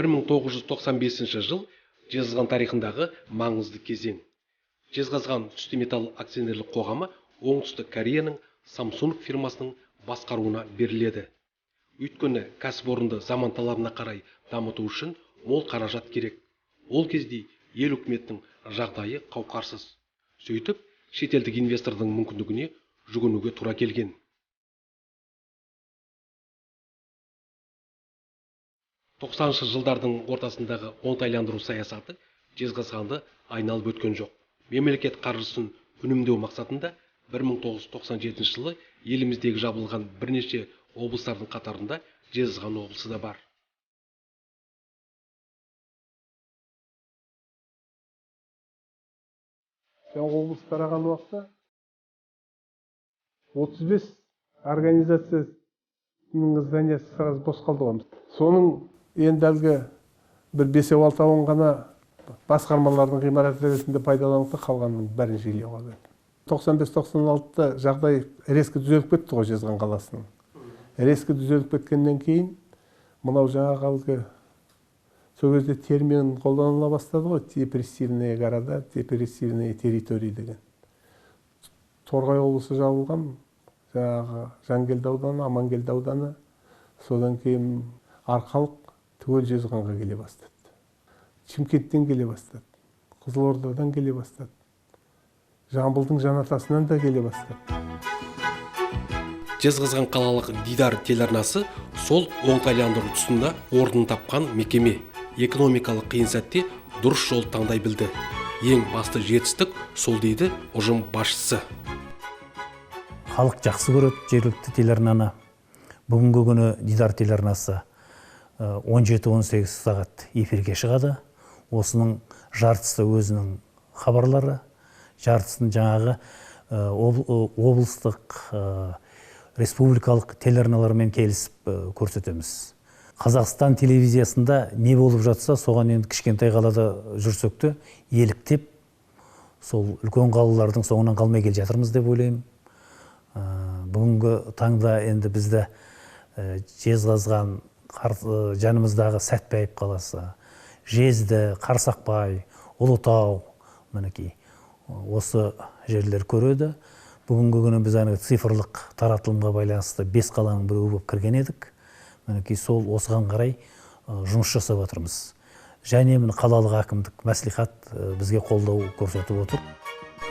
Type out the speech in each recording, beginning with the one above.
1995 жыл Жезқазған тарихындағы маңызды кезең. Жезқазған түсті металл акционерлік қоғамы Оңтүстік Кореяның Samsung фирмасының басқаруына беріледі. Өйткені кәсіпорынды заман талабына қарай дамыту үшін мол қаражат керек. Ол кезде ел үкіметтің жағдайы қауқарсыз. Сөйтіп, шетелдік инвестордың мүмкіндігіне жүгінуге тура келген. 90 жылдардың ортасындағы оңтайландыру саясаты Жезқазғанды айналып өткен жоқ. Мемлекет қаржысын үнемдеу мақсатында 1997 жылы еліміздегі жабылған бірнеше облыстардың қатарында Жезқазған облысы да бар. Облыс тараған уақытта 35 организацияның зданиясы сразу бос қалды ғой. Соның енді әлгі бір 5-6 ғана басқармалардың ғимараты ретінде пайдаланылды, қалғанның бәрін жерлеуге берді. 95-96-та жағдай резко түзеліп кетті ғой Жезқазған қаласының. Резко түзеліп кеткеннен кейін мынау жаңағы әлгі сол кезде термин қолданыла бастады ғой, депрессивные города, депрессивные территории деген. Торғай облысы жабылған, жаңағы Жангелді ауданы, Амангелді ауданы, содан кейін Арқалық түгел Жезқазғанға келе бастады. Шымкенттен келе бастады, Қызылордадан келе бастады, Жамбылдың Жанатасынан да келе бастады. Жезқазған қалалық Дидар телеарнасы сол оңтайландыру тұсында орнын тапқан мекеме. Экономикалық қиын сәтте дұрыс жол таңдай білді. Ең басты жетістік сол дейді ұжым басшысы. Халық жақсы көреді жергілікті телеарнаны. Бүгінгі күні Дидар телеарнасы 17-18 сағат эфирге шығады. Осының жартысы өзінің хабарлары, жартысын жаңағы облыстық, республикалық телеарналармен келісіп көрсетеміз. Қазақстан телевизиясында не болып жатса, соған енді кішкентай қалада жүрсек те еліктеп, сол үлкен қалалардың соңынан қалмай келе жатырмыз деп ойлаймын. Бүгінгі таңда енді бізді Жезқазған, жанымыздағы Сәтпаев қаласы, Жезді, Қарсақбай, Ұлытау, мінекей осы жерлер көреді. Бүгінгі күні біз цифрлық таратылымға байланысты 5 қаланың бірі болып кірген едік. Мінекей сол осыған қарай жұмыс жасап жатырмыз. Және қалалық әкімдік, мәслихат бізге қолдау көрсетіп отыр.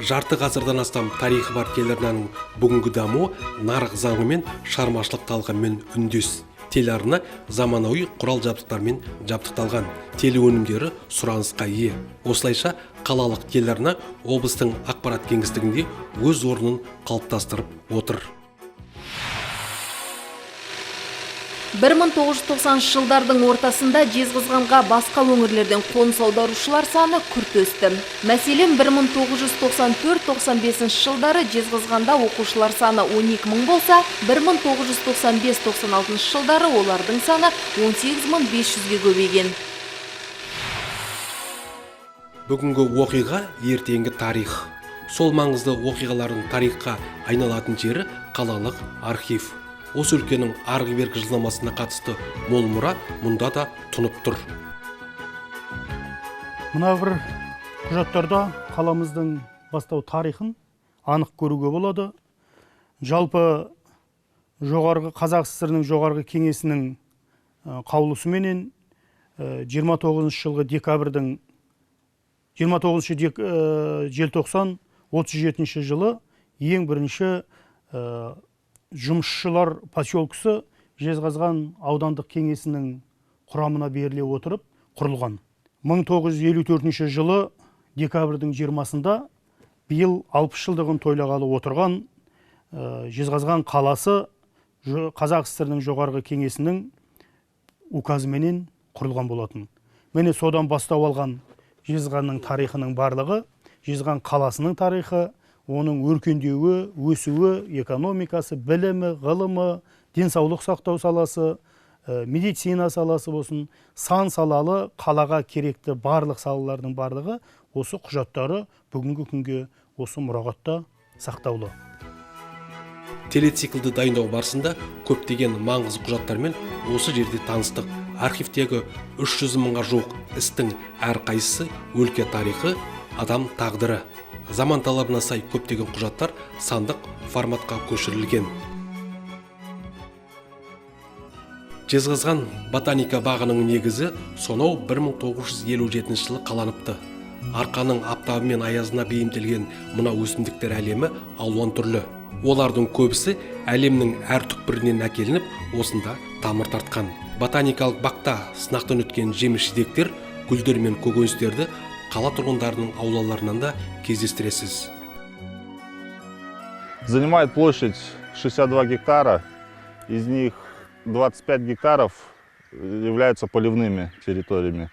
Жарты ғасырдан астам тарихы бар телеарнаның бүгінгі дамуы нарық заңымен, шығармашылық талғаммен үндес. Телеарна заманауи құрал жабдықтармен жабдықталған. Телеөнімдері сұранысқа ие. Осылайша қалалық телеарна облыстың ақпарат кеңістігінде өз орнын қалыптастырып отыр. 1990 жылдардың ортасында Жезқазғанға басқа өңірлерден қоныс аударушылар саны күрт өсті. Мәселен, 1994-95 жылдары Жезқазғанда оқушылар саны 12 мың болса, 1995-96 жылдары олардың саны 18.500-ге көбейген. Бүгінгі оқиға ертеңгі тарих. Сол маңызды оқиғалардың тарихқа айналатын жері қалалық архив. Осы өлкенің арғы-бергі жылнамасына қатысты мол мұра мұнда да тұнып тұр. Мына бір құжаттарда қаламыздың бастау тарихын анық көруге болады. Жалпы Қазақ ССР-ның жоғарғы кеңесінің қаулысыменен 29 жылғы декабрьдің 29 желтоқсан 37 жылы ең бірінші жұмысшылар поселкісі Жезқазған аудандық кеңесінің құрамына беріле отырып құрылған. 1954 жылы декабрьдің 20-сында биыл 60 жылдығын тойлағалы отырған Жезқазған қаласы Қазақ ССР-ның жоғарғы кеңесінің указыменен құрылған болатын. Міне содан бастау алған Жезқазғанның тарихының барлығы, Жезқазған қаласының тарихы, оның өркендеуі, өсуі, экономикасы, білімі, ғылымы, денсаулық сақтау саласы, медицина саласы болсын, сан салалы қалаға керекті барлық салалардың барлығы осы құжаттары бүгінгі күнге осы мұрағатта сақтаулы. Телециклді дайындау барысында көптеген маңызды құжаттармен осы жерде таныстық. архивтегі 300 мыңға жуық істің әрқайсысы өлке тарихы, адам тағдыры. Заман талабына сай көптеген құжаттар сандық форматқа көшірілген. Жезқазған ботаника бағының негізі сонау 1957 жылы қаланыпты. Арқаның аптабы мен аязына бейімделген мына өсімдіктер әлемі алуан түрлі. Олардың көбісі әлемнің әр түкпірінен әкелініп, осында тамыр тартқан. Ботаникалық бақта сынақтан өткен жеміс-жидектер, гүлдер мен көкөністерді қала тұрғындарының аулаларынан да кездестіресіз. Занимает площадь 62 гектара, из них 25 гектаров являются поливными территориями.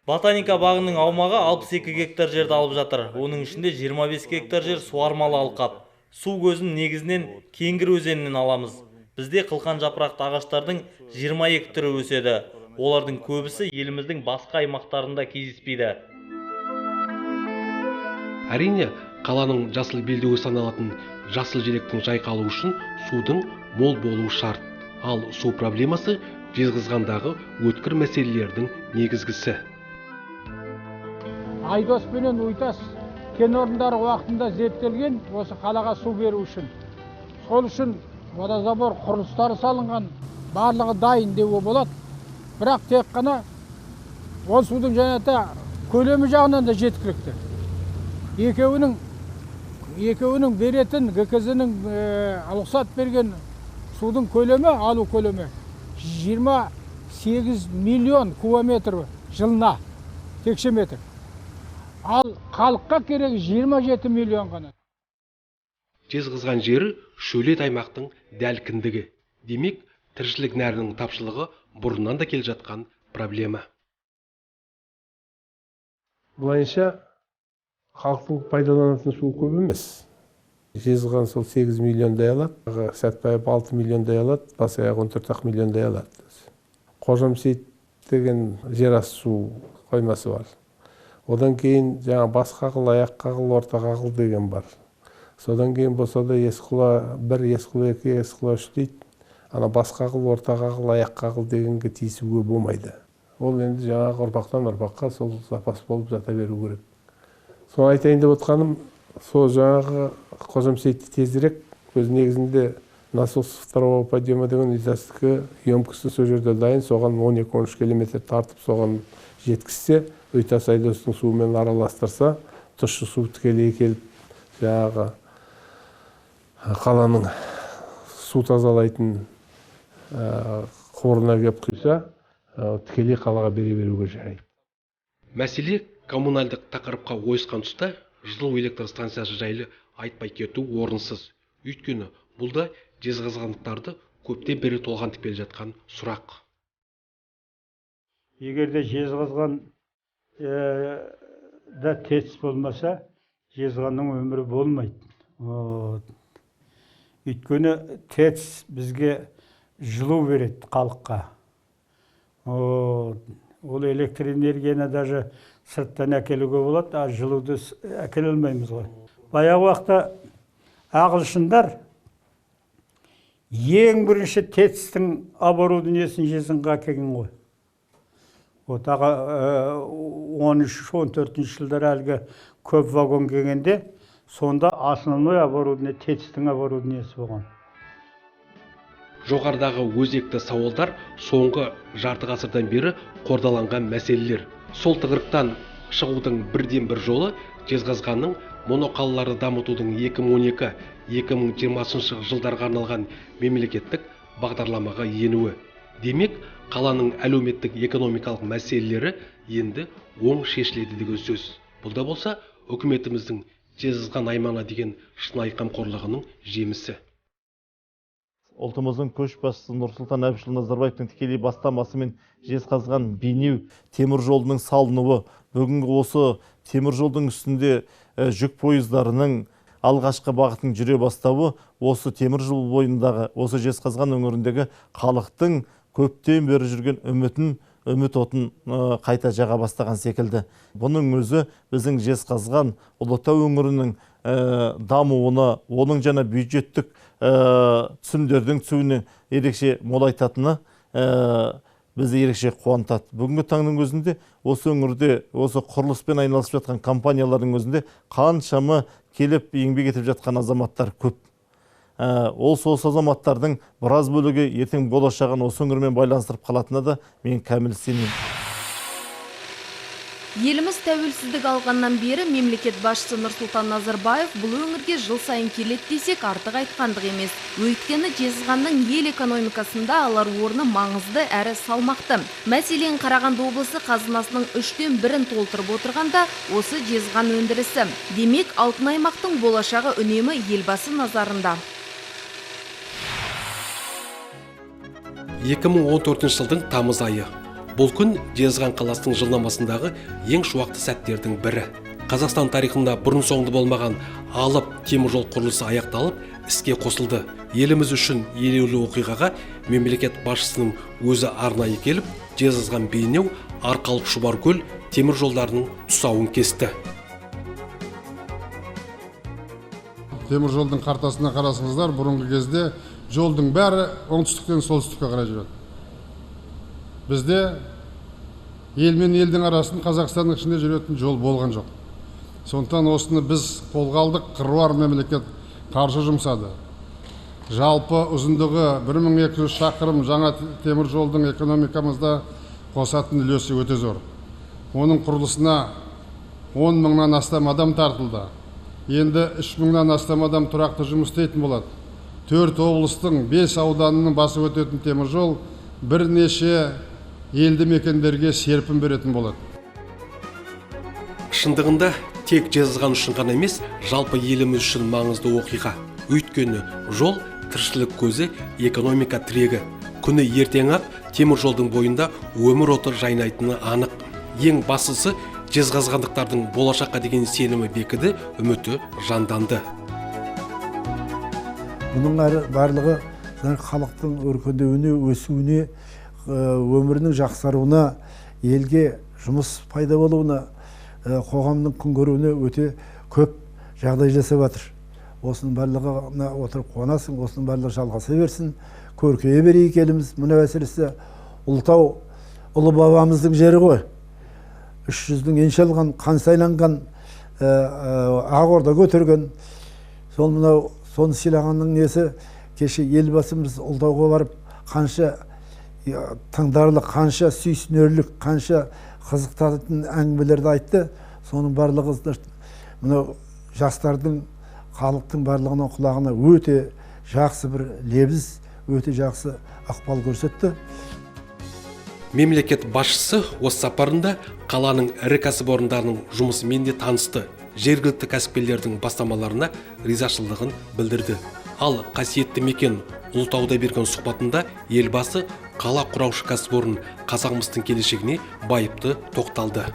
Ботаника бағының аумағы 62 гектар жерді алып жатыр. Оның ішінде 25 гектар жер суармалы алқап. Су көзін негізінен Кеңгір өзенінен аламыз. Бізде қылқан жапырақты ағаштардың 22 түрі өседі. Олардың көбісі еліміздің басқа аймақтарында кездеспейді. Әрине, қаланың жасыл белдеуі саналатын жасыл желектің жайқалуы үшін судың мол болуы шарт. Ал су проблемасы Жезқазғандағы өткір мәселелердің негізгісі. Айдос пенен Уйтас кен орындары уақытында зерттелген осы қалаға су беру үшін. Сол үшін водозабор құрылыстары салынған, барлығы дайын деуге болады. Бірақ тек қана ол судың жаңата көлемі жағынан да жеткілікті. Екеуінің беретін ГКЗ-нің рұқсат берген судың көлемі, алу көлемі 28 миллион кубометр жылына текше метр. Ал халыққа керек 27 миллион ғана. Жезқазған жері шөлейт аймақтың дәл кіндігі. Демек, тіршілік нәрінің тапшылығы бұрыннан да келе жатқан проблема. Бұлайынша халықтың пайдаланатын су көп емес. Жезқазған сол 8 миллиондай алады, Сәтпаев 6 миллиондай алады, Бас-аяқ 14 миллиондай алады. Қожамсейіт деген жерасты су қоймасы бар. Одан кейін жаңа Бас-қағыл, Аяқ-қағыл, Орта-қағыл деген бар. Содан кейін болса да Есқұла 1, Есқұла 2, Есқұла 3 дейді. Ана Бас-қағыл, Орта-қағыл, Аяқ-қағыл дегенге тиісуге болмайды. Ол енді жаңағы ұрпақтан ұрпаққа сол запас болып жата беру керек. Соны айтайын деп отқаным, сол жаңағы Қожамсейітті тезірек, өз негізінде насос второго подъема деген участокы емкісі сол жерде дайын, соған 12-13 километр тартып, соған жеткізсе, Уйтас Айдостың суымен араластырса, тұщы су тікелей келіп, жаңағы қаланың су тазалайтын қорына кеп құйса, тікелей қалаға беруге жарайды. Мәселе коммуналдық тақырыпқа ойысқан тұста жылу электр станциясы жайлы айтпай кету орынсыз. Өйткені бұл да жезқазғандықтарды көптен бері толғантып келе жатқан сұрақ. Егерде Жезқазған да ТЭЦ болмаса, Жезқазғанның өмірі болмайды. Өйткені ТЭЦ бізге жылу береді халыққа. Ол электр энергияны даже сырттан әкелуге болады, а жылуды әкеле алмаймыз ғой. Баяғы уақытта ағылшындар ең бірінші ТЭЦ-тің оборудениесін Жезқазғанға әкелген ғой. 13-14 жылдар әлгі көп вагон келгенде, сонда основной оборудование ТЭЦ-тің оборудениесі болған. Жоғарыдағы өзекті сауалдар соңғы жарты ғасырдан бері қордаланған мәселелер. Сол тығырықтан шығудың бірден-бір жолы Жезқазғанның моноқалаларды дамытудың 2012-2020 жылдарға арналған мемлекеттік бағдарламаға енуі. Демек, қаланың әлеуметтік экономикалық мәселелері енді оң шешіледі деген сөз. Бұл да болса, үкіметіміздің Жезқазған аймағына деген шынайы қамқорлығының жемісі. Ұлтымыздың көшбасшысы Нұрсұлтан Әбішұлы Назарбаевтың тікелей бастамасымен Жезқазған Бейнеу темір жолының салынуы, бүгінгі осы темір жолдың үстінде жүк пойыздарының алғашқы бағытын жүре бастауы, осы темір жол бойындағы, осы Жезқазған өңіріндегі халықтың көптен бері жүрген үміт отын қайта жаға бастаған секілді. Бұның өзі біздің Жезқазған Ұлытау өңірінің дамуына, оның жаңа бюджеттік түсімдердің түсуіне ерекше молайтатыны бізді ерекше қуантады. Бүгінгі таңның өзінде осы өңірде осы құрылыспен айналысып жатқан компаниялардың өзінде қаншама келіп еңбек етіп жатқан азаматтар көп. Ол сол азаматтардың біраз бөлігі ертең болашағын осы өңірмен байланыстырып қалатынына да мен кәміл сенемін. Еліміз тәуелсіздік алғаннан бері мемлекет басшысы Нұрсұлтан Назарбаев бұл өңірге жыл сайын келеді десек артық айтқандық емес. Өйткені Жезқазғанның ел экономикасында алар орны маңызды әрі салмақты. Мәселен, Қарағанды облысы қазынасының 3-тен 1-ін толтырып отырғанда осы Жезқазған өндірісі. Демек, алтын аймақтың болашағы үнемі елбасы назарында. 2014 жылдың тамыз айы. Бұл күн Жезқазған қаласының жылнамасындағы ең шуақты сәттердің бірі. Қазақстан тарихында бұрын соңды болмаған алып теміржол құрылысы аяқталып, іске қосылды. Еліміз үшін елеулі оқиғаға мемлекет басшысының өзі арнайы келіп, Жезқазған Бейнеу, Арқалық Шұбаркөл теміржолдарының тұсауын кесті. Теміржолдың картасына қарасаңыздар, бұрынғы кезде жолдың бәрі оңтүстіктен солтүстікке қарай жүреді. Бізде ел мен елдің арасын Қазақстанның ішінде жүретін жол болған жоқ. Сондықтан осыны біз қолға алдық, қыруар мемлекет қаржы жұмсады. Жалпы ұзындығы 1200 шақырым жаңа темір жолдың экономикамызда қосатын үлесі өте зор. Оның құрылысына 10 мыңнан астам адам тартылды. Енді 3 мыңнан астам адам тұрақты жұмыс істейтін болады. 4 облыстың 5 ауданының басып өтетін темір жол бірнеше елді мекендерге серпін беретін болады. Шындығында тек Жезқазған үшін ғана емес, жалпы еліміз үшін маңызды оқиға. Өйткені жол тіршілік көзі, экономика тірегі. Күні ертең-ақ темір жолдың бойында өмір оты жайнайтыны анық. Ең бастысы жезқазғандықтардың болашаққа деген сенімі бекіді, үміті жанданды. Бұның барлығы халықтың өркендеуіне, өсуіне, өмірінің жақсаруына, елге жұмыс пайда болуына, қоғамның күн көруіне өте көп жағдай жасап жатыр. Осының барлығына отырып қуанасың, осының барлығы жалғаса берсін, көркейе берейік еліміз. Мына әсіресе Ұлытау ұлы бабамыздың жері ғой. 300-дің енші алған, қан сайланған, ақ орда көтерген. Сол мынау соны сыйлағанның несі, кеше елбасымыз Ұлытауға барып, қанша тыңдарлық, қанша сүйсінерлік, қанша қызықтатын әңгімелерді айтты. Соның барлығы мынау жастардың, халықтың барлығының құлағына өте жақсы бір лебіз, өте жақсы ықпал көрсетті. Мемлекет басшысы осы сапарында қаланың ірі кәсіпорындарының жұмысымен де танысты. Жергілікті кәсіпкерлердің бастамаларына ризашылығын білдірді. Ал қасиетті мекен Ұлытауда берген сұхбатында елбасы қала құраушы кәсіпорын Қазақмыстың келешегіне байыпты тоқталды.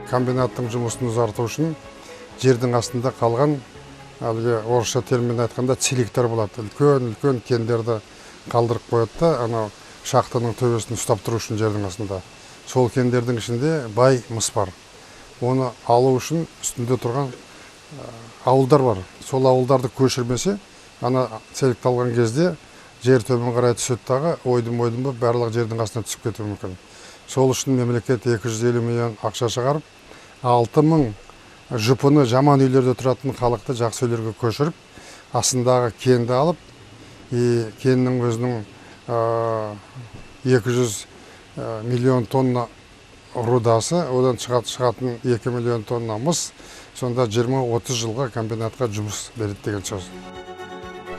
Комбинаттың жұмысын ұзарту үшін жердің астында қалған, әлгі орысша термин айтқанда целиктер болады. Үлкен кендерді қалдырып қойды да, анау шахтаның төбесін ұстап тұру үшін жердің астында. Сол кендердің ішінде бай мыс бар. Оны алу үшін үстінде тұрған ауылдар бар. Сол ауылдарды көшірмесе, ана целикт алған кезде жер төмен қарай түседі дағы, ойдым-ойдым барлық жердің астына түсіп кетуі мүмкін. Сол үшін мемлекет 250 миллион ақша шығарып, 6000 жұпыны жаман үйлерде тұратын халықты жақсы үйлерге көшіріп, астындағы кенді алып, кеннің өзінің 200 миллион тонна рудасы, одан шығатын 2 миллион тонна мыс, сонда 20-30 жылға комбинатқа жұмыс береді деген сөз.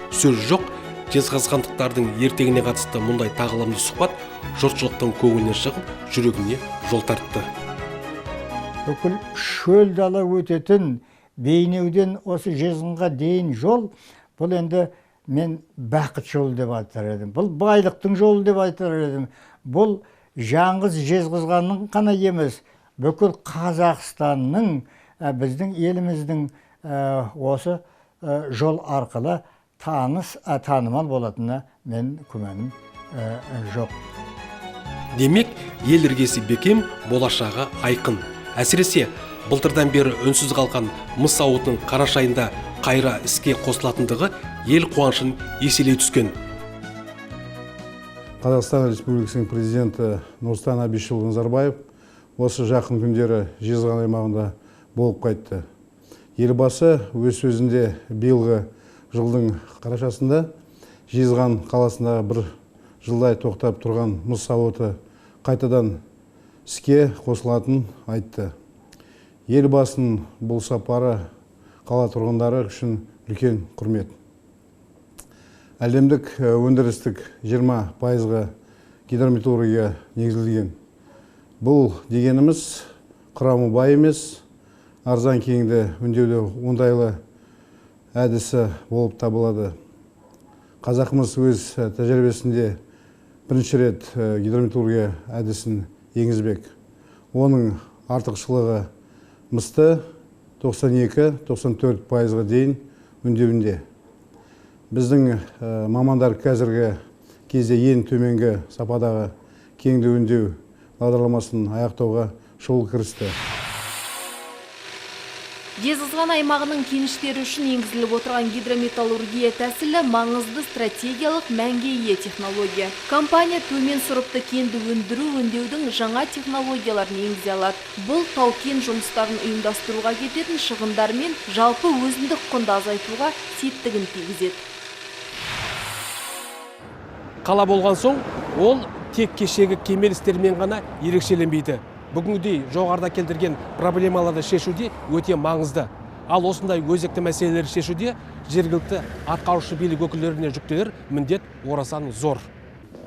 Сөз жоқ, жезқазғандықтардың ертеңіне қатысты мұндай тағылымды сұхбат жұртшылықтың көңілінен шығып, жүрегіне жол тартты. Бүкіл шөл дала өтетін Бейнеуден осы Жезқазғанға дейін жол, бұл енді мен бақыт жолы деп айтар едім. Бұл байлықтың жолы деп айтар едім. Бұл жаңғыз Жезқазғанның қана емес, бүкіл Қазақстанның, біздің еліміздің осы жол арқылы танымал болатынына мен күмәнім жоқ. Демек, ел іргесі бекем, болашағы айқын. Әсіресе, былтырдан бері үнсіз қалған мыс зауытының қарашайында қайра іске қосылатындығы ел қуанышын еселей түскен. Қазақстан Республикасының президенті Нұрсұлтан Әбішұлы Назарбаев осы жақын күндері Жезқазған аймағында болып қайтты. Елбасы өз сөзінде биылғы жылдың қарашасында Жезқазған қаласында бір жылдай тоқтап тұрған мұз зауыты қайтадан іске қосылатынын айтты. Елбасының бұл сапары қала тұрғындары үшін үлкен құрмет. Әлемдік өндірістік 20%-ға гидрометаллургия негізделген. Бұл дегеніміз құрамы бай емес, арзан кеңді өңдеуде оңтайлы әдісі болып табылады. Қазақымыз өз тәжірибесінде бірінші рет гидрометаллургия әдісін енгізбек. Оның артықшылығы мысты 92-94%-ға дейін өңдеуінде. Біздің мамандар қазіргі кезде ең төменгі сападағы кеңді өңдеу бағдарламасын аяқтауға шұғыл кірісті. Жезқазған аймағының кеніштері үшін енгізіліп отырған гидрометаллургия тәсілі маңызды стратегиялық мәнге ие технология. Компания төмен сұрыпты кенді өндеудің жаңа технологияларын енгізе алады. Бұл тау-кен жұмыстарын ұйымдастыруға кететін шығындар мен жалпы өзіндік құнды азайтуға септігін тигізеді. Қала болған соң, ол тек кешегі кемелістермен ғана ерекшеленбейді. Бүгінгідей жоғарыда келтірген проблемаларды шешуде өте маңызды. Ал осындай өзекті мәселелерді шешуде жергілікті атқарушы билік өкілдеріне жүктелер міндет орасан зор.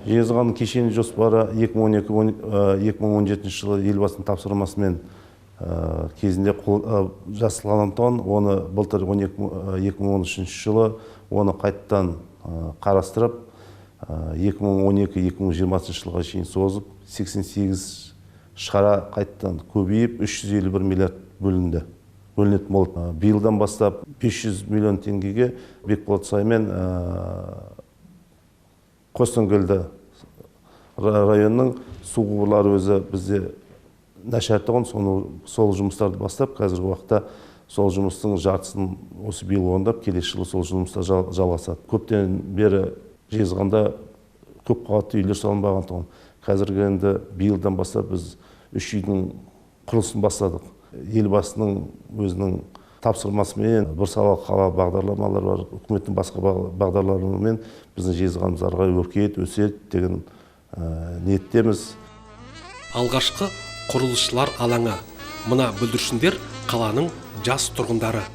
Жезқазған кешені жоспары 2012-2017 жылы елбасының тапсырмасымен кезінде жасалғандықтан, оны былтыр 2013 жылы оны қайттан қарастырып, 2012-2020 жылға шейін созып, 88 шара қайттан көбейіп 351 миллиард бөлінетін болды. Биылдан бастап 500 миллион теңгеге Бекболат саймен Қостангөлді районның су құбырлары өзі бізде нашар-тұғын, сол жұмыстарды бастап, қазіргі уақытта сол жұмыстың жартысын осы биыл орындап, келесі жылы сол жұмыстар жалғасады. Көптен бері Жезқазғанда көп қабатты үйлер салынбағандықтан, қазіргі енді биылдан бастап біз 3 үйдің құрылысын бастадық. Елбасының өзінің тапсырмасымен бір сала қала бағдарламалары бар, үкіметтің басқа бағдарламаларымен біздің Жезқазғандарға өркейет, өсет деген ниеттеміз. Алғашқы құрылысшылар алаңы. Мына бүлдіршіндер қаланың жас тұрғындары.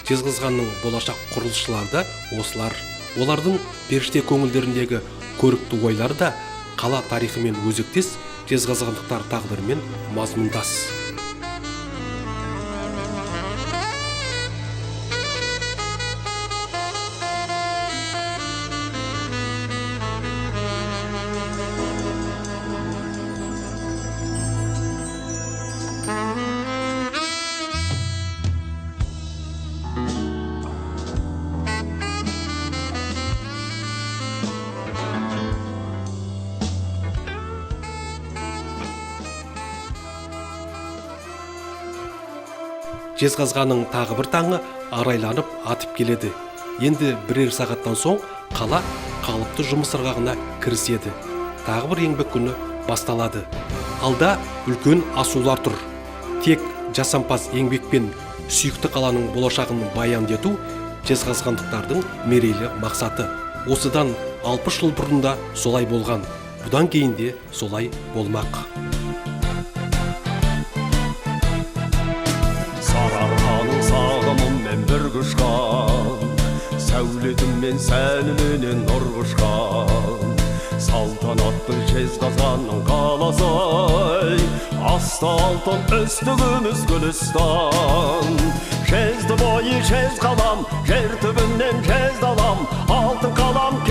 Жезқазғанның болашақ құрылысшылары осылар. Олардың періште көңілдеріндегі көрікті ойлары да қала тарихымен өзектес, жезқазғандықтар тағдырымен мазмұндас. Жезқазғанның тағы бір таңы арайланып атып келеді. Енді бірер сағаттан соң қала қалыпты жұмыс ырғағына кіріседі. Тағы бір еңбек күні басталады. Алда үлкен асулар тұр. Тек жасампаз еңбекпен сүйікті қаланың болашағын баяндету жезқазғандықтардың мерейлі мақсаты. Осыдан 60 жыл бұрында солай болған. Бұдан кейін де солай болмақ. Бір құшқан, сәулетіммен сәніменен нұр құшқан, салтанатты Жезқазғанның қаласы, асты алтын үстігіміз Гүлістан. Жезді бойы жез қалам, жер түбінен жез далам, алтын қалам